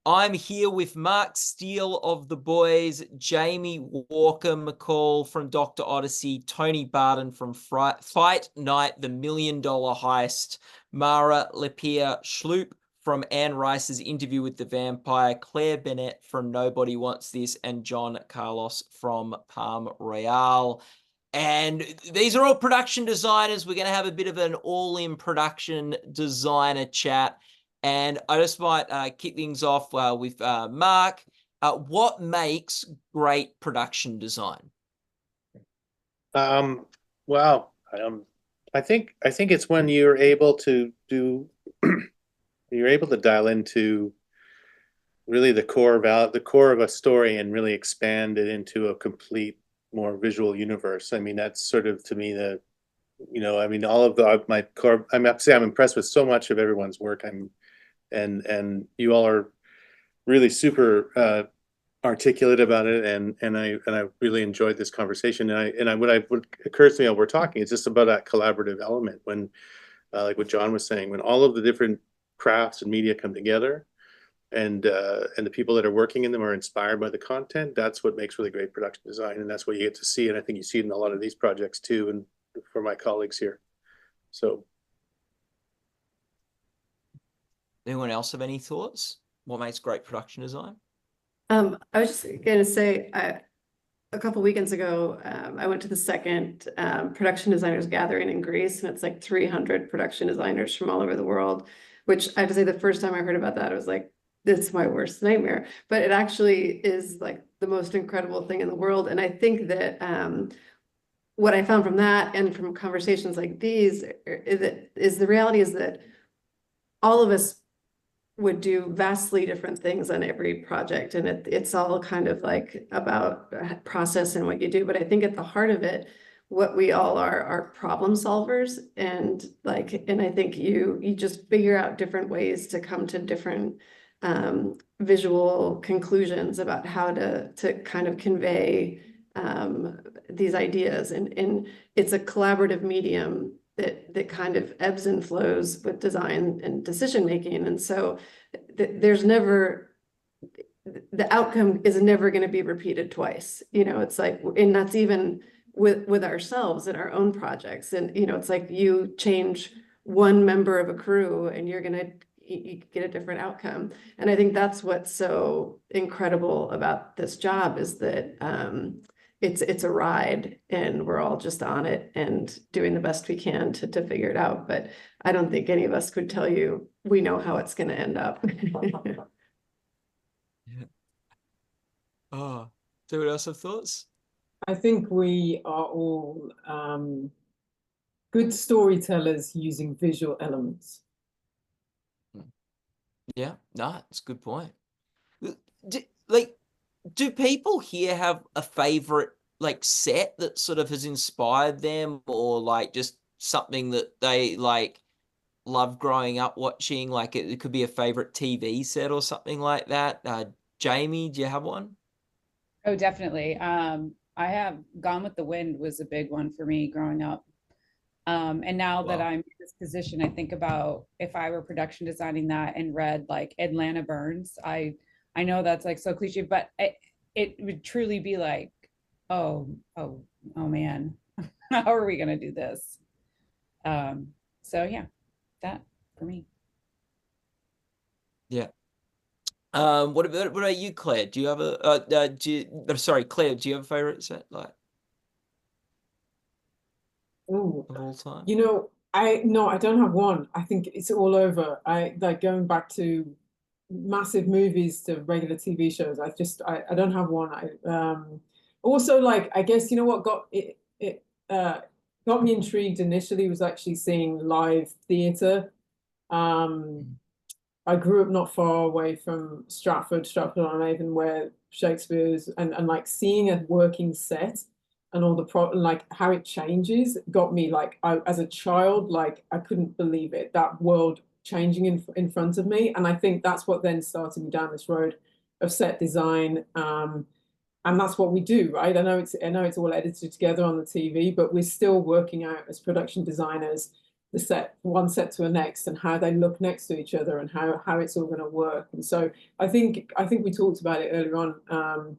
I'm here with Mark Steele of The Boys, Jamie Walker McCall from Dr. Odyssey, Toni Barton from Fight Night, The Million Dollar Heist, Mara LePere-Schloop from Anne Rice's Interview with the Vampire, Claire Bennett from Nobody Wants This, and Jon Carlos from Palm Royale. And these are all production designers. We're going to have a bit of an all-in production designer chat. And I just might kick things off with Mark. What makes great production design? Well, I think it's when you're able to do you're able to dial into really the core of a story and really expand it into a complete, more visual universe. I mean, that's sort of, to me, all of my core. I'm impressed with so much of everyone's work. And you all are really super articulate about it, and I really enjoyed this conversation. What occurs to me while we're talking is just about that collaborative element, when like what Jon was saying, when all of the different crafts and media come together, and the people that are working in them are inspired by the content. That's what makes really great production design, and that's what you get to see. And I think you see it in a lot of these projects too, and for my colleagues here. So. Anyone else have any thoughts? What makes great production design? I was just going to say, a couple weekends ago, I went to the second production designers gathering in Greece, and it's like 300 production designers from all over the world, which I have to say, the first time I heard about that, I was like, this is my worst nightmare. But it actually is like the most incredible thing in the world. And I think that what I found from that and from conversations like these is the reality is that all of us would do vastly different things on every project, and it's all kind of like about process and what you do. But I think at the heart of it, what we all are problem solvers, and I think you just figure out different ways to come to different visual conclusions about how to kind of convey these ideas, and it's a collaborative medium that kind of ebbs and flows with design and decision making. And so there's never, the outcome is never going to be repeated twice. It's like, and that's even with ourselves and our own projects. And, it's like you change one member of a crew and you get a different outcome. And I think that's what's so incredible about this job, is that it's a ride, and we're all just on it and doing the best we can to figure it out. But I don't think any of us could tell you we know how it's going to end up. Yeah. Oh, do anyone else have thoughts? I think we are all good storytellers using visual elements. Yeah, no, it's a good point. Do people here have a favorite set that sort of has inspired them, or just something that they love growing up watching? It could be a favorite TV set or something like that. Jamie, do you have one? Oh, definitely. I have Gone with the Wind was a big one for me growing up. And now that I'm in this position, I think about if I were production designing that and read Atlanta Burns. I know that's so cliche, but it would truly be like, oh man, how are we gonna do this? So yeah, that for me. Yeah. What about you, Claire? Do you have a sorry, Claire, do you have a favorite set Ooh. of all time? I don't have one. I think it's all over. I going back to massive movies to regular TV shows. I don't have one. Also, I guess what got got me intrigued initially was actually seeing live theatre. I grew up not far away from Stratford-on-Avon, where Shakespeare's, and seeing a working set and all the how it changes got me as a child, I couldn't believe it, that world changing in front of me. And I think that's what then started me down this road of set design. And that's what we do, right? I know it's all edited together on the TV, but we're still working out as production designers the set, one set to the next, and how they look next to each other, and how it's all going to work. And so I think we talked about it earlier on,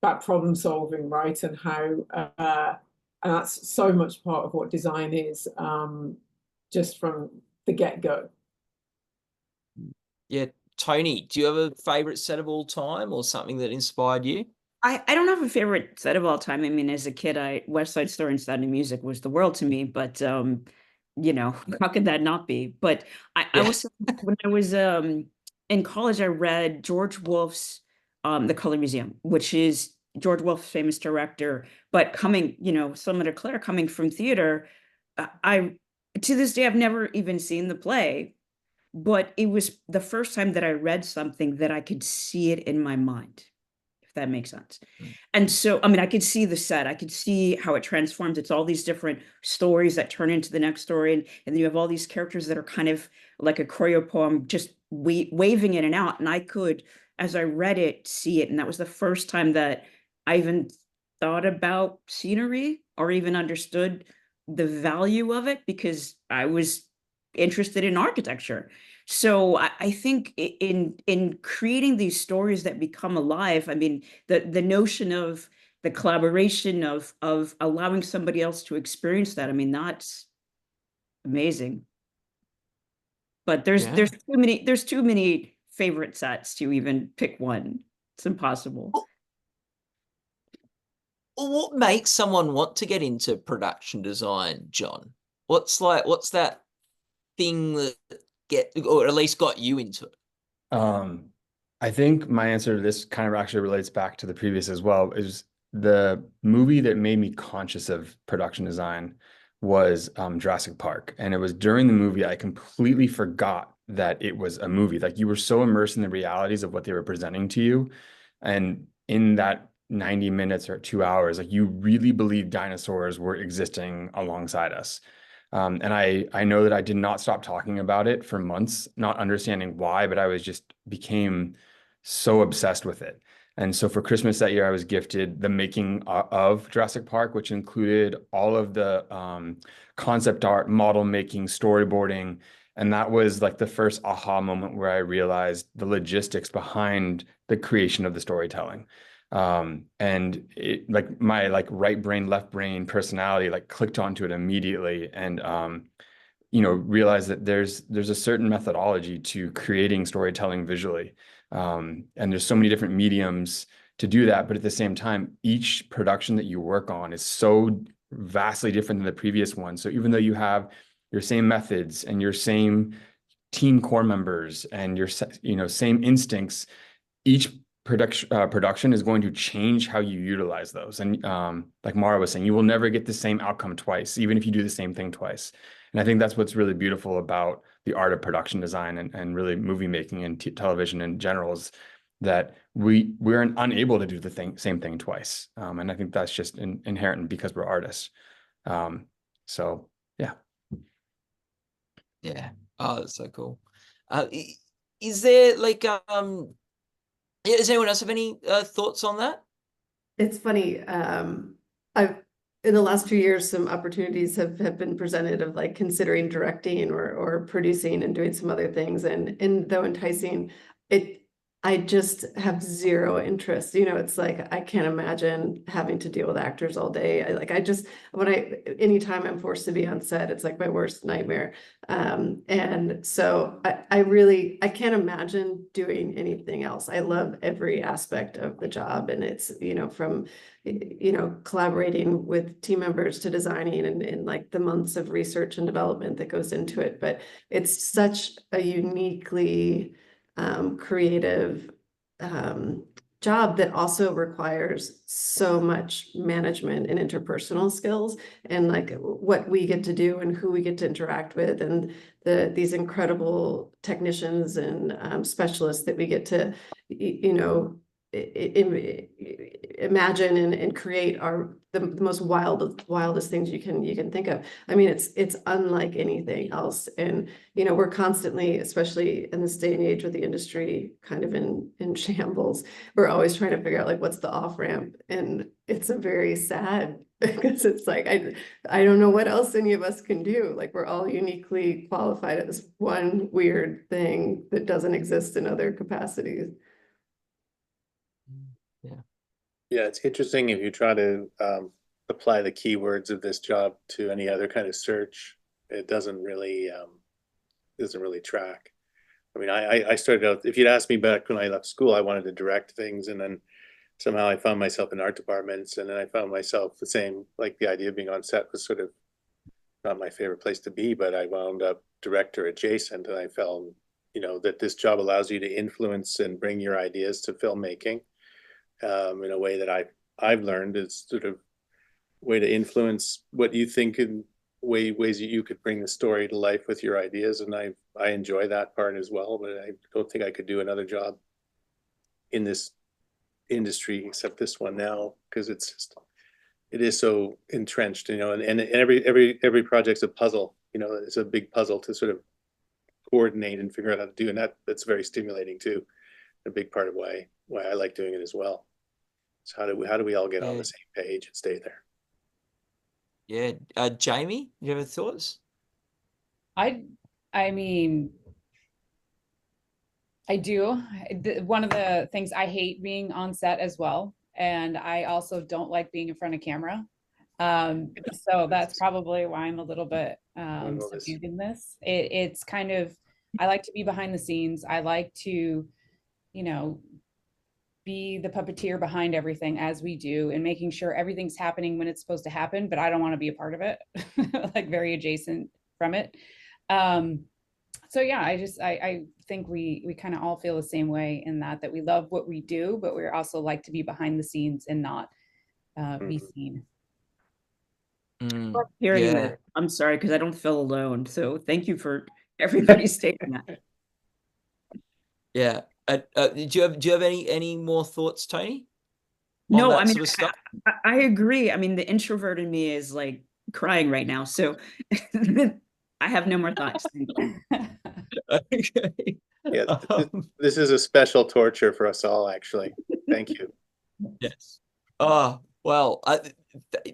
about problem solving, right? And how and that's so much part of what design is, just from the get-go. Yeah, Toni, do you have a favorite set of all time or something that inspired you? I don't have a favorite set of all time. I mean, as a kid, West Side Story and Sound of Music was the world to me, but you know, how could that not be? But I was, when I was in college, I read George Wolfe's The Color Museum, which is George Wolfe's famous director, but coming, you know, similar to Claire, coming from theater, I to this day I've never even seen the play, but it was the first time that I read something that I could see it in my mind, if that makes sense. And so, I mean, I could see the set, I could see how it transforms. It's all these different stories that turn into the next story. And then you have all these characters that are kind of like a choreo poem, just waving in and out. And I could, as I read it, see it. And that was the first time that I even thought about scenery or even understood the value of it, because I was interested in architecture. So I think in creating these stories that become alive, I mean, the notion of the collaboration of allowing somebody else to experience that, I mean, that's amazing. But there's too many favorite sets to even pick one. It's impossible. What makes someone want to get into production design, Jon? What's that thing that or at least got you into it? I think my answer to this kind of actually relates back to the previous as well. Is the movie that made me conscious of production design was Jurassic Park. And it was during the movie I completely forgot that it was a movie. Like, you were so immersed in the realities of what they were presenting to you. And in that 90 minutes or 2 hours, like, you really believed dinosaurs were existing alongside us. And I know that I did not stop talking about it for months, not understanding why, but I was just became so obsessed with it. And so for Christmas that year, I was gifted the making of Jurassic Park, which included all of the concept art, model making, storyboarding. And that was like the first aha moment where I realized the logistics behind the creation of the storytelling. And it, like, my right brain, left brain personality clicked onto it immediately, and you know, realized that there's a certain methodology to creating storytelling visually, and there's so many different mediums to do that. But at the same time, each production that you work on is so vastly different than the previous one. So even though you have your same methods and your same team core members and your same instincts, each production is going to change how you utilize those. And like Mara was saying, you will never get the same outcome twice, even if you do the same thing twice. And I think that's what's really beautiful about the art of production design and really movie making and television in general, is that we're unable to do the same thing twice. And I think that's just inherent because we're artists. So yeah. Yeah. Oh, that's so cool. Is there does anyone else have any thoughts on that? It's funny. I've in the last few years, some opportunities have been presented of considering directing or producing and doing some other things. And though enticing, I just have zero interest. You know, it's like, I can't imagine having to deal with actors all day. Anytime I'm forced to be on set, it's like my worst nightmare. And so I can't imagine doing anything else. I love every aspect of the job. And it's, from, collaborating with team members to designing and like the months of research and development that goes into it. But it's such a uniquely creative job that also requires so much management and interpersonal skills, and what we get to do and who we get to interact with, and these incredible technicians and specialists that we get to imagine and create the most wildest things you can think of. I mean, it's unlike anything else. And we're constantly, especially in this day and age with the industry kind of in shambles. We're always trying to figure out like what's the off ramp, and it's a very sad because it's like I don't know what else any of us can do. Like we're all uniquely qualified at this one weird thing that doesn't exist in other capacities. Yeah, it's interesting if you try to apply the keywords of this job to any other kind of search, it doesn't really track. I mean, I started out, if you'd asked me back when I left school, I wanted to direct things, and then somehow I found myself in art departments, and then I found myself the same, like the idea of being on set was sort of not my favorite place to be, but I wound up director adjacent, and I felt, you know, that this job allows you to influence and bring your ideas to filmmaking in a way that I've learned is sort of way to influence what you think in ways that you could bring the story to life with your ideas, and I enjoy that part as well. But I don't think I could do another job in this industry except this one now, because it is so entrenched, you know, and every project's a puzzle, you know, it's a big puzzle to sort of coordinate and figure out how to do, and that's very stimulating too. A big part of why I like doing it as well. So how do we all get on the same page and stay there? Yeah. Jamie, you have any thoughts? I mean, I do. One of the things, I hate being on set as well. And I also don't like being in front of camera. So that's probably why I'm a little bit subdued in this. It's kind of, I like to be behind the scenes. I like to, you know, be the puppeteer behind everything as we do, and making sure everything's happening when it's supposed to happen, but I don't want to be a part of it, like very adjacent from it. So yeah, I think we kind of all feel the same way in that we love what we do, but we're also like to be behind the scenes and not be seen. Hearing that, I'm sorry, because I don't feel alone. So thank you for everybody stating that. Yeah. Do you have any more thoughts, Toni? No, I mean, sort of stuff? I agree. I mean, the introvert in me is like crying right now. So I have no more thoughts. Okay. Yeah, this is a special torture for us all, actually. Thank you. Yes. Oh, well,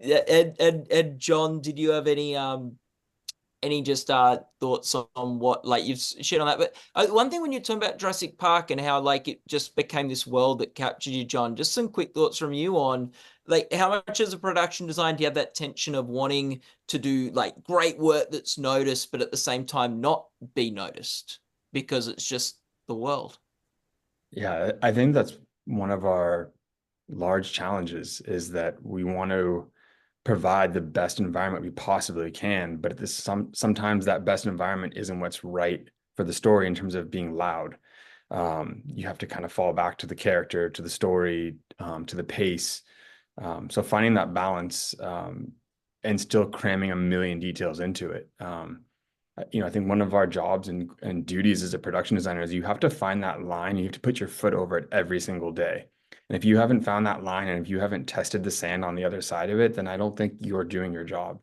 Ed, Jon, did you have any just thoughts on what, like, you've shared on that? But one thing when you're talking about Jurassic Park and how like it just became this world that captured you, Jon, just some quick thoughts from you on like how much as a production design do you have that tension of wanting to do like great work that's noticed, but at the same time not be noticed because it's just the world? Yeah, I think that's one of our large challenges, is that we want to provide the best environment we possibly can, but sometimes that best environment isn't what's right for the story in terms of being loud. You have to kind of fall back to the character, to the story, to the pace. So finding that balance and still cramming a million details into it. You know, I think one of our jobs and duties as a production designer is you have to find that line. You have to put your foot over it every single day. And if you haven't found that line, and if you haven't tested the sand on the other side of it, then I don't think you're doing your job.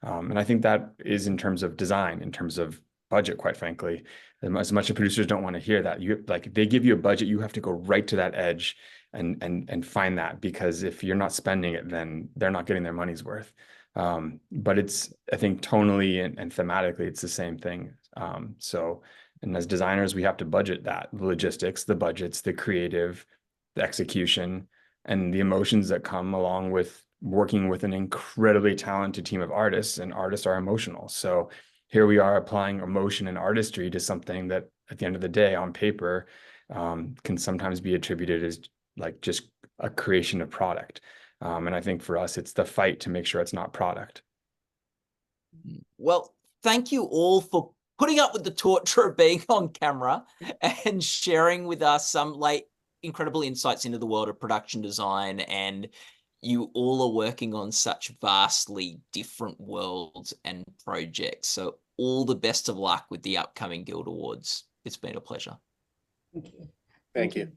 And I think that is in terms of design, in terms of budget, quite frankly. As much as producers don't want to hear that, you like, if they give you a budget, you have to go right to that edge and find that, because if you're not spending it, then they're not getting their money's worth. But it's, I think tonally and thematically, it's the same thing. And as designers, we have to budget that, the logistics, the budgets, the creative, the execution, and the emotions that come along with working with an incredibly talented team of artists, and artists are emotional. So here we are applying emotion and artistry to something that at the end of the day on paper can sometimes be attributed as like just a creation of product. And I think for us, it's the fight to make sure it's not product. Well, thank you all for putting up with the torture of being on camera and sharing with us some like incredible insights into the world of production design. And you all are working on such vastly different worlds and projects. So all the best of luck with the upcoming Guild Awards. It's been a pleasure. Thank you. Thank you.